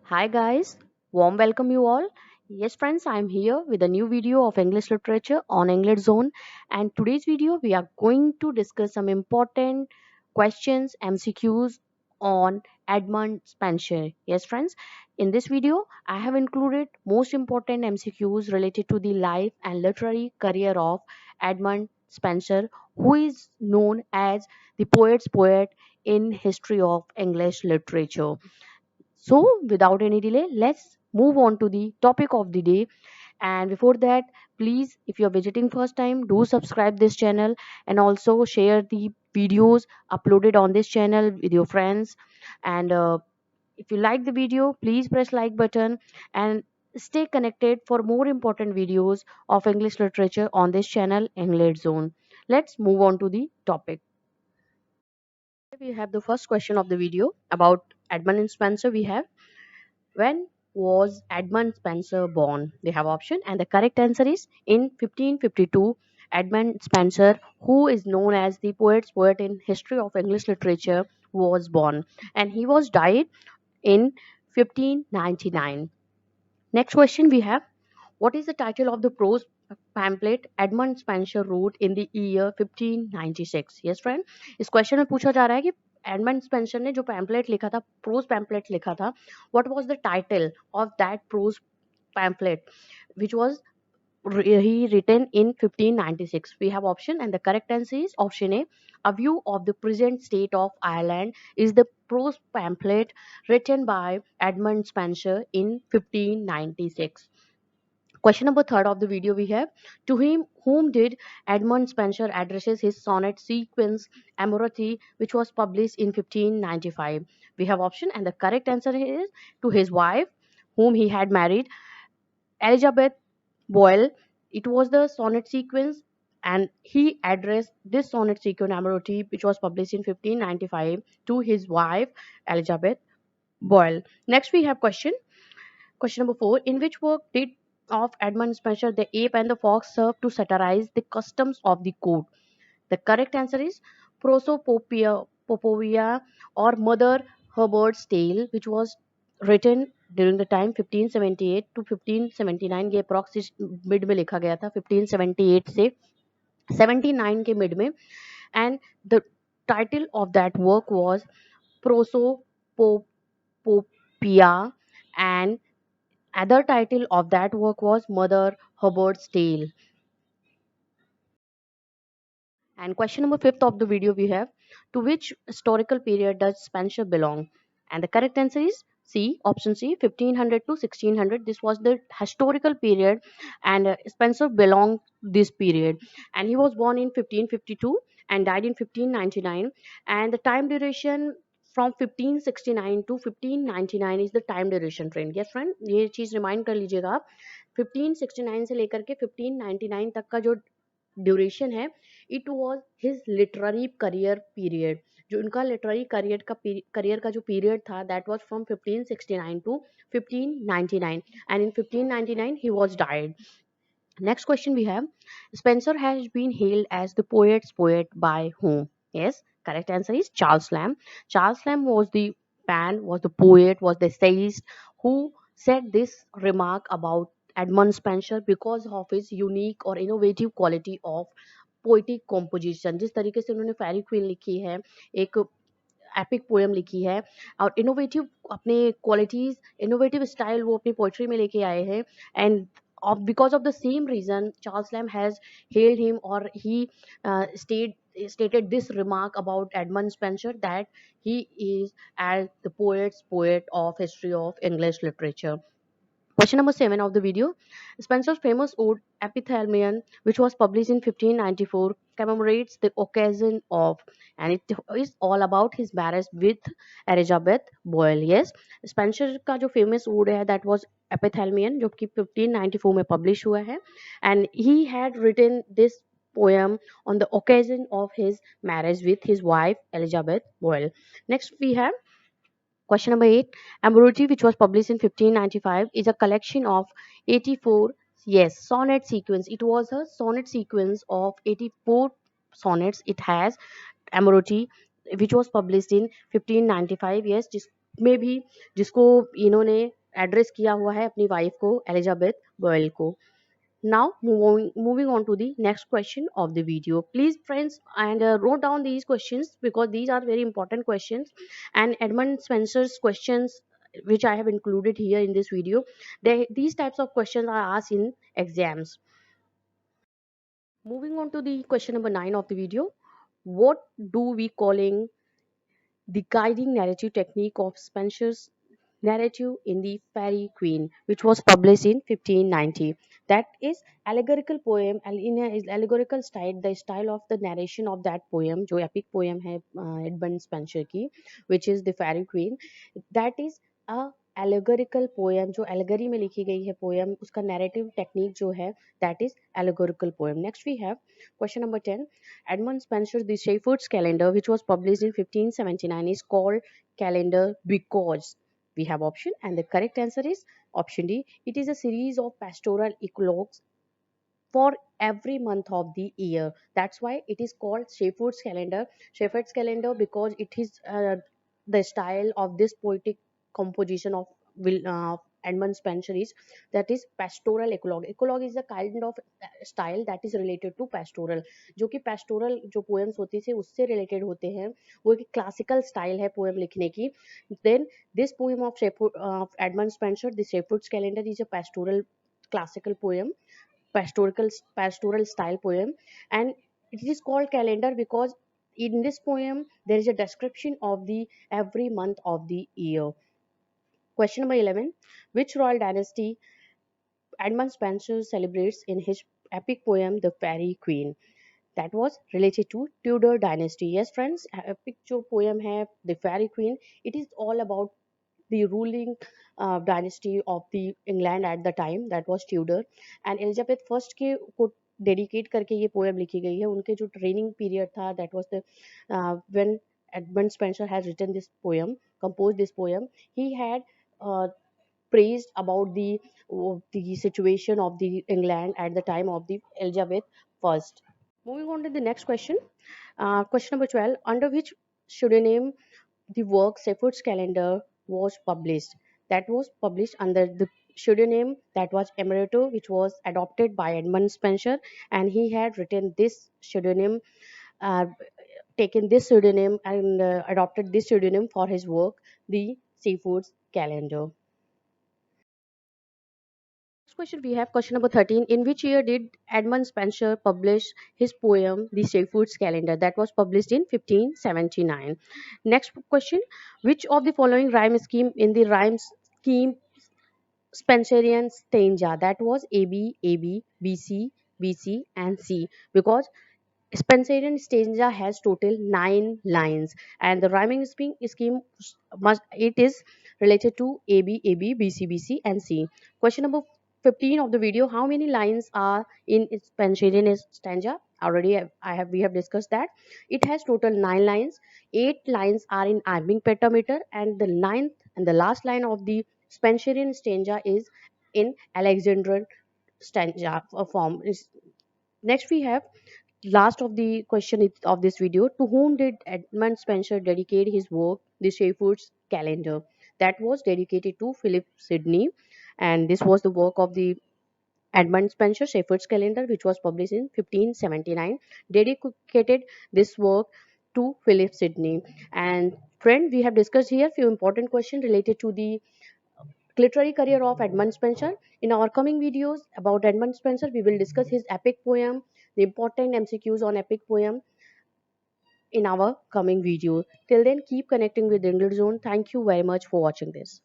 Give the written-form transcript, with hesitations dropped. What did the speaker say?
Hi guys, warm welcome you all. Yes friends, I am here with a new video of English literature on English Zone, and today's video we are going to discuss some important questions MCQs on Edmund Spenser. Yes friends, in this video I have included most important MCQs related to the life and literary career of Edmund Spenser, who is known as the poet's poet in history of English literature. So, without any delay, let's move on to the topic of the day. And before that, please, if you're visiting first time, do subscribe this channel and also share the videos uploaded on this channel with your friends. And if you like the video, please press like button and stay connected for more important videos of English literature on this channel, English Zone. Let's move on to the topic. We have the first question of the video about Edmund and Spenser. We have, when was Edmund Spenser born? They have option, and the correct answer is in 1552. Edmund Spenser, who is known as the poet's poet in history of English literature, was born, and he was died in 1599. Next question we have, what is the title of the prose pamphlet Edmund Spenser wrote in the year 1596? Yes friend, इस question में पूछा जा रहा है कि Edmund Spenser ने जो pamphlet लिखा था, प्रोज पैम्पलेट लिखा था, what was the title of that prose pamphlet which was he written in 1596? We have option, and the correct answer is option A. A View of the Present State of Ireland is the prose pamphlet written by Edmund Spenser in 1596. Question number third of the video we have, to whom did Edmund Spenser addresses his sonnet sequence Amorati, which was published in 1595? We have option, and the correct answer is to his wife, whom he had married, Elizabeth Boyle. It was the sonnet sequence, and he addressed this sonnet sequence Amorati, which was published in 1595, to his wife Elizabeth Boyle. Next we have question number 4. In which work did of Edmund Spenser the ape and the fox serve to satirize the customs of the court? The correct answer is Prosopopoeia or Mother Hubbard's Tale, which was written during the time 1578 to 1579 के approx mid में लिखा गया था, 1578 से 79 के mid में. And the title of that work was Prosopopoeia, and other title of that work was Mother Hubbard's Tale. And question number fifth of the video we have, to which historical period does Spenser belong? And the correct answer is C, option C, 1500 to 1600. This was the historical period, and Spenser belonged this period. And he was born in 1552 and died in 1599. And the time duration from 1569 to 1599 is the time duration trend. Yes friend, ये चीज remind कर लीजिएगा आप. 1569 से लेकर के 1599 तक का जो ड्यूरेशन है, it was his literary career period. जो उनका लिटररी करियर का जो पीरियड था, that was from 1569 to 1599, and in 1599 he was died. Next question we have, Spenser has been hailed as the poet's poet by whom? Yes, correct answer is Charles Lamb. Charles Lamb was the poet, was the essayist who said this remark about Edmund Spenser because of his unique or innovative quality of poetic composition. जिस तरीके से उन्होंने फेरी queen लिखी है, एक epic poem लिखी है, और इनोवेटिव अपने क्वालिटीज, इनोवेटिव स्टाइल वो अपनी पोइट्री में लेके आए हैं. And because of the same reason, Charles Lamb has hailed him, or he stated this remark about Edmund Spenser, that he is as the poet's poet of history of English literature. Question number 7 of the video. Spenser's famous ode Epithalamion, which was published in 1594, commemorates the occasion of, and it is all about his marriage with Elizabeth Boyle. Yes, Spenser का जो famous ode है, that was Epithalamion, जो कि 1594 में publish हुआ है, and he had written this poem on the occasion of his marriage with his wife Elizabeth Boyle. Next we have question number 8. Ambrogi, which was published in 1595, is a collection of 84, yes, sonnet sequence. It was a sonnet sequence of 84 sonnets. It has Ambrogi, which was published in 1595. Yes, just में भी, जिसको इन्होंने address किया हुआ है अपनी wife को, Elizabeth boil को. Now moving on to the next question of the video. Please friends and wrote down these questions because these are very important questions, and Edmund Spencer's questions which I have included here in this video, these types of questions are asked in exams. Moving on to the question number 9 of the video. What do we calling the guiding narrative technique of Spencer's narrative in the Fairy Queen, which was published in 1590. That is allegorical poem, in a allegorical style, the style of the narration of that poem, जो epic poem है Edmund Spencer की, which is the Fairy Queen. That is a allegorical poem, जो allegory में लिखी गई है poem, उसका narrative technique जो है, that is allegorical poem. Next we have question number 10. Edmund Spencer's The Shepherd's Calendar, which was published in 1579, is called calendar because we have option, and the correct answer is option D. It is a series of pastoral eclogues for every month of the year. That's why it is called Shepherd's Calendar. Shepherd's Calendar because it is the style of this poetic composition of Edmund Spencer is, that is pastoral eclogue. Eclogue is a kind of style that is related to pastoral, जो कि pastoral जो poems होती थे उससे related होते हैं, वो एक classical style है poem लिखने की. Then this poem of Edmund Spencer, the Shepherd's Calendar, is a pastoral classical poem, pastoral style poem, and it is called calendar because in this poem there is a description of the every month of the year. Question number 11. Which royal dynasty Edmund Spencer celebrates in his epic poem The Fairy Queen? That was related to Tudor dynasty. Yes friends, epic जो poem है The Fairy Queen, it is all about the ruling dynasty of the England at the time, that was Tudor, and Elizabeth first के को dedicate करके ये poem लिखी गई है. उनके जो ट्रेनिंग पीरियड था, that was the when Edmund Spencer has written this poem, composed this poem, he had uh, praised about the situation of the England at the time of the Elizabeth first. Moving on to the next question. Question number 12. Under which pseudonym the work Shepherd's Calendar was published? That was published under the pseudonym that was Emerato, which was adopted by Edmund Spencer, and he had written this pseudonym, uh, taken this pseudonym, and adopted this pseudonym for his work, the Seafood's Calendar. Next question we have question number 13. In which year did Edmund Spencer publish his poem The Shepherd's Calendar? That was published in 1579. Next question. Which of the following rhyme scheme in the rhyme scheme Spencerian stanza? That was AB, AB, BC, BC and C, because Spencerian stanza has total 9 lines, and the scheme must, it is related to AB, AB, BC, BC, and C. Question number 15 of the video: how many lines are in Spencerian stanza? Already we have discussed that it has total 9 lines. 8 lines are in iambic pentameter, and the ninth and the last line of the Spencerian stanza is in Alexandrian stanza form. Next we have last of the of this video: to whom did Edmund Spencer dedicate his work The Shepherd's Calendar? That was dedicated to Philip Sidney, and this was the work of the Edmund Spencer Shepherd's Calendar, which was published in 1579, dedicated this work to Philip Sidney. And friend, we have discussed here few important questions related to the literary career of Edmund Spencer. In our coming videos about Edmund Spencer, we will discuss his epic poem, the important MCQs on epic poem in our coming video. Till then, keep connecting with English Zone. Thank you very much for watching this.